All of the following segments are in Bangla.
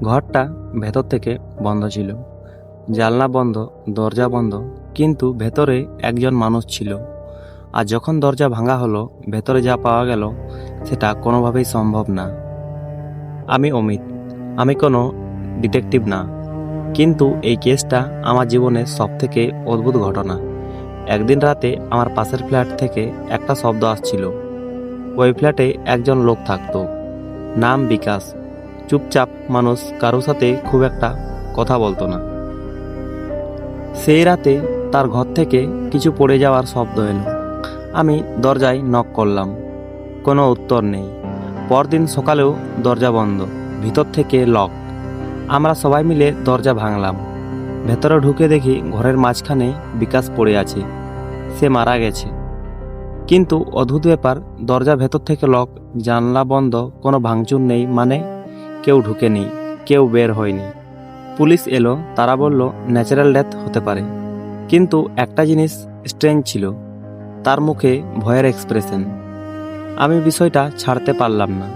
ঘরটা ভেতর থেকে বন্ধ ছিল, জানলা বন্ধ, দরজা বন্ধ, কিন্তু ভেতরে একজন মানুষ ছিল। আর যখন দরজা ভাঙা হলো, ভেতরে যা পাওয়া গেল সেটা কোনোভাবেই সম্ভব না। আমি অমিত, আমি কোনো ডিটেকটিভ না, কিন্তু এই কেসটা আমার জীবনের সবথেকে অদ্ভুত ঘটনা। একদিন রাতে আমার পাশের ফ্ল্যাট থেকে একটা শব্দ আসছিল। ওই ফ্ল্যাটে একজন লোক থাকতো, নাম বিকাশ। চুপচাপ মানুষ, কারোর সাথে খুব একটা কথা বলতো না। সেই রাতে তার ঘর থেকে কিছু পড়ে যাওয়ার শব্দ এলো। আমি দরজায় নক করলাম, কোনো উত্তর নেই। পরদিন সকালেও দরজা বন্ধ, ভিতর থেকে লক। আমরা সবাই মিলে দরজা ভাঙলাম। ভেতরে ঢুকে দেখি ঘরের মাঝখানে বিকাশ পড়ে আছে। সে মারা গেছে। কিন্তু অদ্ভুত ব্যাপার, দরজা ভেতর থেকে লক, জানলা বন্ধ, কোনো ভাঙচুর নেই, মানে কেউ ঢুকেনি, কেউ বের হয়নি। পুলিশ এলো, তারা বলল ন্যাচারাল ডেথ হতে পারে। কিন্তু একটা জিনিস স্ট্রেঞ্জ ছিল, তার মুখে ভয়ের এক্সপ্রেশন। আমি বিষয়টা ছাড়তে পারলাম না।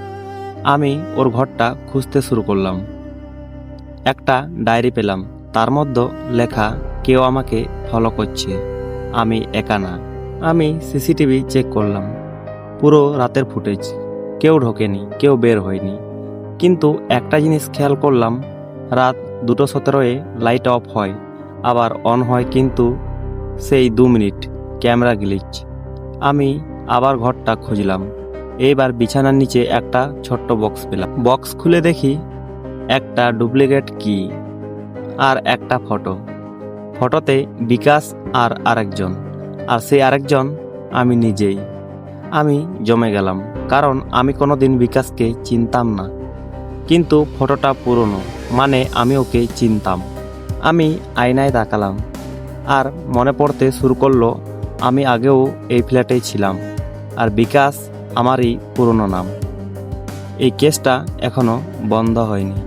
আমি ওর ঘরটা খুঁজতে শুরু করলাম। একটা ডায়েরি পেলাম, তার মধ্যে লেখা কেউ আমাকে ফলো করছে, আমি একা না। আমি সিসিটিভি চেক করলাম, পুরো রাতের ফুটেজ, কেউ ঢোকেনি, কেউ বের হয়নি। কিন্তু একটা জিনিস খেয়াল করলাম, রাত 2:17-এ লাইট অফ হয়, আবার অন হয়, কিন্তু সেই 2 মিনিট ক্যামেরা গ্লিচ। আমি আবার ঘরটা খুঁজলাম। এইবার বিছানার নিচে একটা ছোট্ট বক্স পেলাম। বক্স খুলে দেখি একটা ডুপ্লিকেট কি আর একটা ফটো। ফটোতে বিকাশ আর আরেকজন, আর সেই আরেকজন আমি নিজেই। আমি জমে গেলাম, কারণ আমি কোনোদিন বিকাশকে চিনতাম না, কিন্তু ফটোটা পুরনো, মানে আমি ওকে চিনতাম। আমি আয়নায় তাকালাম, আর মনে পড়তে শুরু করলো আমি আগেও এই ফ্ল্যাটেই ছিলাম, আর বিকাশ আমারই পুরনো নাম। এই কেসটা এখনো বন্ধ হয়নি।